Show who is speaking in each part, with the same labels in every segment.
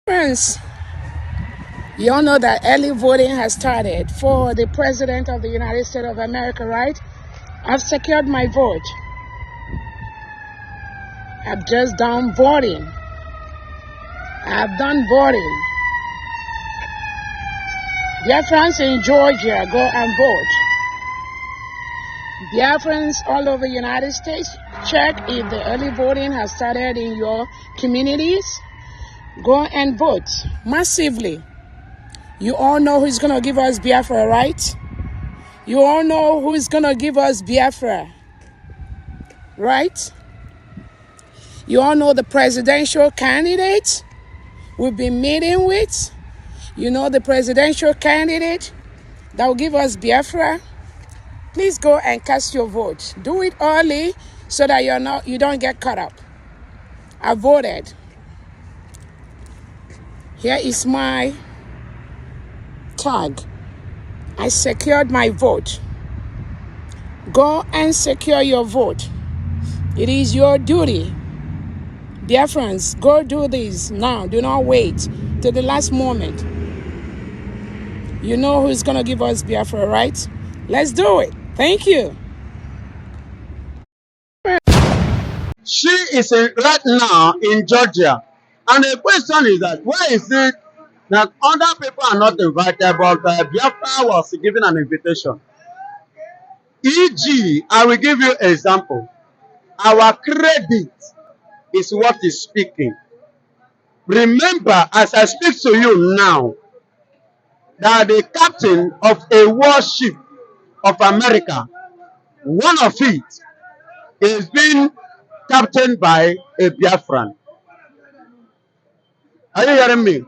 Speaker 1: Friends, you all know that early voting has started for the President of the United States of America, right? I've secured my vote. I've just done voting. I've done voting. Biafrans in Georgia, go and vote. Biafrans all over the United States, check if the early voting has started in your communities. Go and vote massively. You all know who's going to give us Biafra, right? You all know who's going to give us Biafra, right? You all know the presidential candidate we've been meeting with. You know the presidential candidate that will give us Biafra. Please go and cast your vote. Do it early so that you don't get caught up. I voted. Here is my tag. I secured my vote. Go and secure your vote. It is your duty. Dear friends, go do this now. Do not wait till the last moment. You know who's going to give us Biafra, right? Let's do it. Thank you.
Speaker 2: She is right now in Georgia. And the question is that why is it that other people are not invited, but Biafra was given an invitation? E.g., I will give you an example. Our credit is what is speaking. Remember, as I speak to you now, that the captain of a warship of America, one of it is being captained by a Biafran. Are you hearing me?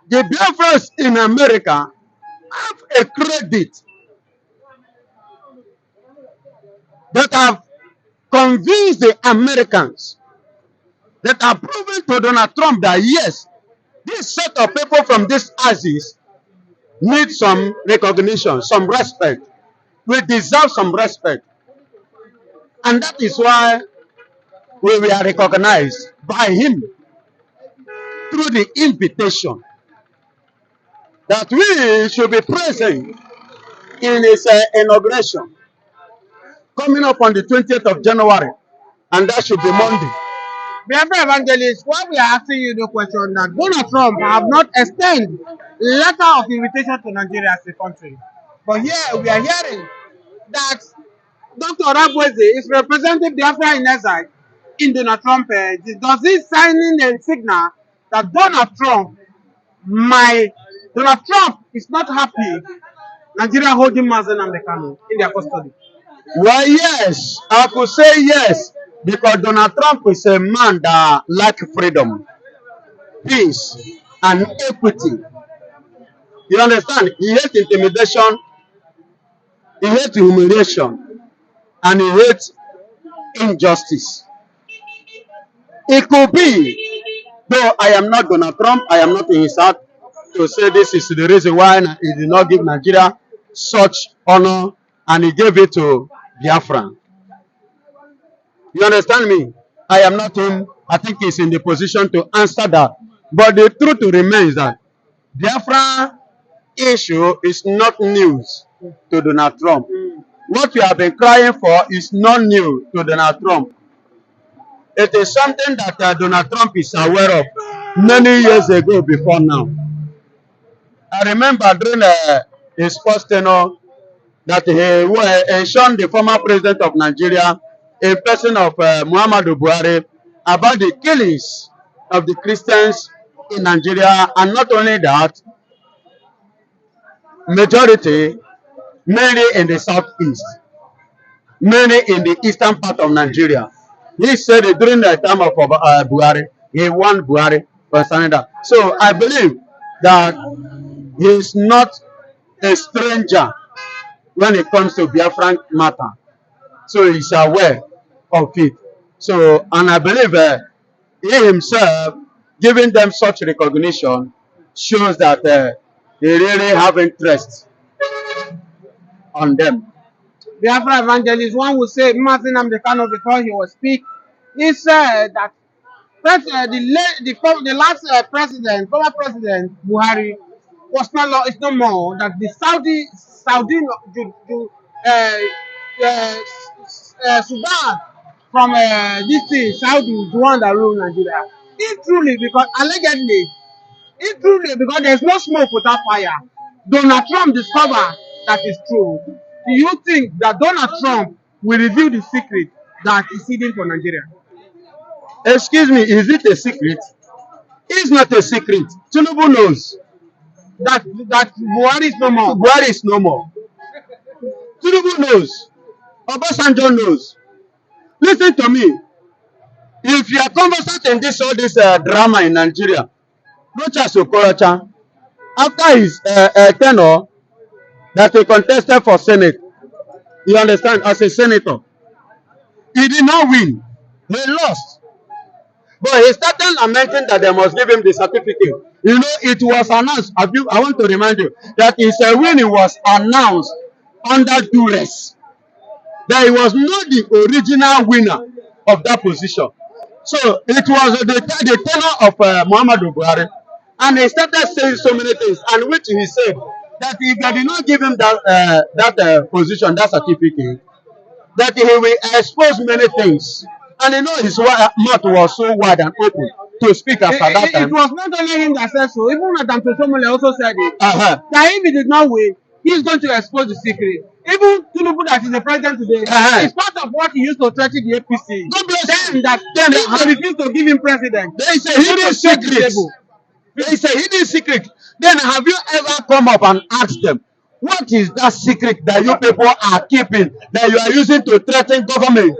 Speaker 2: The Biafrans in America have a credit that have convinced the Americans, that have proven to Donald Trump that yes, this set of people from this axis need some recognition, some respect. We deserve some respect. And that is why we were recognized by him through the invitation that we should be present in his inauguration coming up on the 20th of January, and that should be Monday.
Speaker 3: Biafra Evangelist, why we are asking you the question that Donald Trump have not extended letter of invitation to Nigeria as a country. But here we are hearing that Dr. Orabueze is representing Biafra in exile in Donald Trump. Does this signing a signal that Donald Trump is not happy Nigeria holding Nnamdi Kanu in their custody?
Speaker 2: Well, yes, I could say yes, because Donald Trump is a man that likes freedom, peace, and equity. You understand? He hates intimidation, he hates humiliation, and he hates injustice. It could be, though I am not Donald Trump, I am not in his heart to say this is the reason why he did not give Nigeria such honor and he gave it to Biafra. You understand me? I am not him. I think he's in the position to answer that. But the truth remains that Biafra issue is not news to Donald Trump. What we have been crying for is not new to Donald Trump. It is something that Donald Trump is aware of many years ago before now. I remember during his first tenure that he shunned the former president of Nigeria, a person of Muhammadu Buhari, about the killings of the Christians in Nigeria, and not only that, majority mainly in the southeast, mainly in the eastern part of Nigeria. He said it during the time of Buhari, he won Buhari concerning that. So I believe that he is not a stranger when it comes to Biafran matter. So he's aware of it. So, and I believe he himself giving them such recognition shows that they really have interest on them.
Speaker 3: Biafra Evangelist, one would say Nnamdi Kanu before he was speak, he said that the last president, former president Buhari, was not law. It's no more that the Saudi Sudan from this thing Saudi is the one that rule Nigeria. It truly because allegedly, it truly because there's no smoke without fire. Donald Trump discovered that is true. Do you think that Donald Trump will reveal the secret that is hidden for Nigeria?
Speaker 2: Excuse me, is it a secret? It's not a secret. Tinubu knows
Speaker 3: That Buhari is no more.
Speaker 2: Buhari is no more. Tinubu knows. Obasanjo knows. Listen to me. If you are conversant in all this drama in Nigeria, Rochas Okorocha, after his tenure that he contested for Senate, you understand, as a senator, he did not win. He lost. But he started lamenting that they must give him the certificate. You know, it was announced. I want to remind you that his winning was announced under duress. That he was not the original winner of that position. So it was the tenor of Muhammadu Buhari. And he started saying so many things, and which he said that if they did not give him that position, that certificate, that he will expose many things. And you know his mouth was so wide and open to speak after that time.
Speaker 3: It was not only him that said so. Even Madam Tosomole also said it.
Speaker 2: Uh-huh.
Speaker 3: That if he did not win, he is going to expose the secret. Even Tinubu that is the president today is part of what he used to threaten the APC.
Speaker 2: God bless
Speaker 3: them that they refused to give him president.
Speaker 2: There is a hidden secret. There is a hidden secret. Then have you ever come up and asked them, what is that secret that you people are keeping, that you are using to threaten government?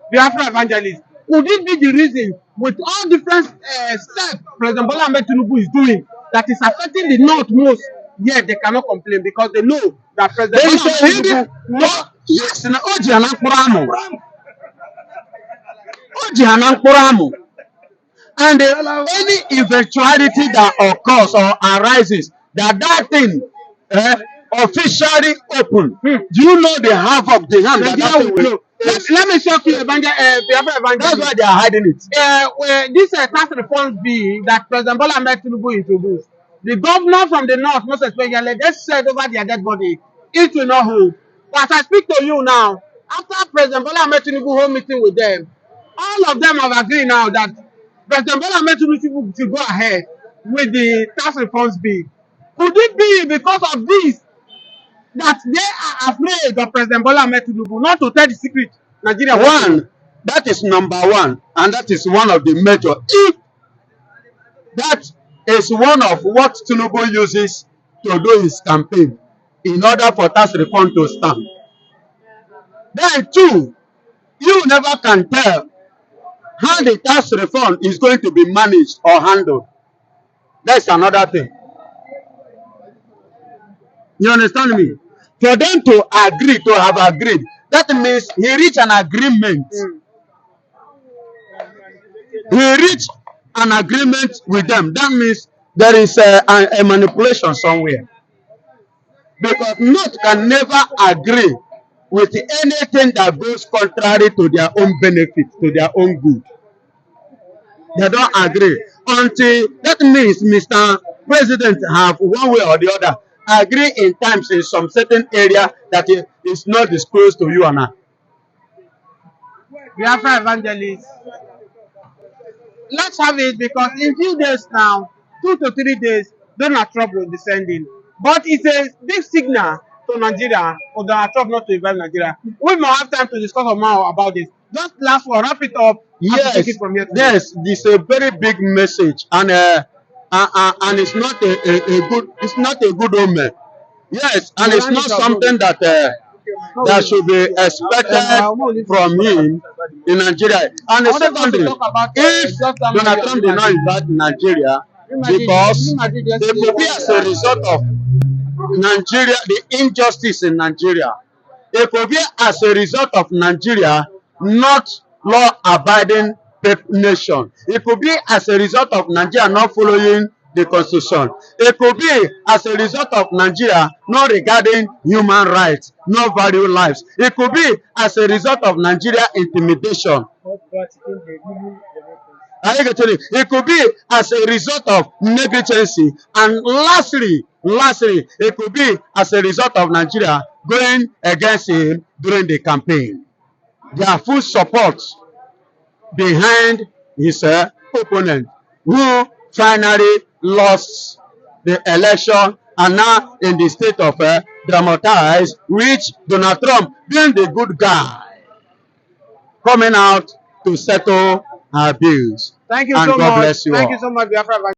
Speaker 3: Biafra evangelist. Could it be the reason, with all different steps President Bola Ahmed Tinubu is doing, that is affecting the North most? Yet they cannot complain because they know that President
Speaker 2: There is a hidden. Yes, na Oji Anankuramu. Oji Anankuramu. And any eventuality that occurs or arises, that thing officially open, do you know the half of the hand that thing will?
Speaker 3: Let me shock you, Evangelist.
Speaker 2: That's why they are hiding it.
Speaker 3: This tax reforms bill that President Bola Ahmed Tinubu introduced, the governor from the north, most especially, they said over their dead body, it will not hold. But as I speak to you now, after President Bola Ahmed Tinubu hold meeting with them, all of them have agreed now that President Bola Ahmed Tinubu should go ahead with the tax reforms bill. Could it be because of this that they are afraid of President Bola Ahmed Tinubu not to tell the secret Nigeria?
Speaker 2: One, that is number one, and that is one of the major. If that is one of what Tinubu uses to do his campaign in order for tax reform to stand. Then two, you never can tell how the tax reform is going to be managed or handled. That's another thing. You understand me? For them to agree, to have agreed, that means he reached an agreement. He reached an agreement with them. That means there is a manipulation somewhere. Because North can never agree with anything that goes contrary to their own benefit, to their own good. They don't agree. Until that means Mr. President have one way or the other agree in times in some certain area that is not disclosed to you and I.
Speaker 3: Biafra evangelist. Let's have it because in few days now, 2 to 3 days, Donald Trump will be sending. But it's a big signal to Nigeria for Donald Trump not to invade Nigeria. We may have time to discuss more about this. Just last one, wrap it up.
Speaker 2: Yes, yes, this is a very big message, and it's not a good omen. Yes, and it's not something that that should be expected from him in Nigeria. And secondly, if Donald Trump did not invade Nigeria, because it will be as a result of Nigeria, the injustice in Nigeria. It will be as a result of Nigeria not law-abiding nation. It could be as a result of Nigeria not following the constitution. It could be as a result of Nigeria not regarding human rights, not value lives. It could be as a result of Nigeria intimidation. Are you getting it? It could be as a result of negligence. And lastly, it could be as a result of Nigeria going against him during the campaign. Their full support behind his opponent, who finally lost the election and now in the state of dramatized, which Donald Trump, being the good guy, coming out to settle our bills.
Speaker 3: Thank you
Speaker 2: And
Speaker 3: so
Speaker 2: God
Speaker 3: much.
Speaker 2: bless you
Speaker 3: Thank
Speaker 2: all.
Speaker 3: you so much, Biafra.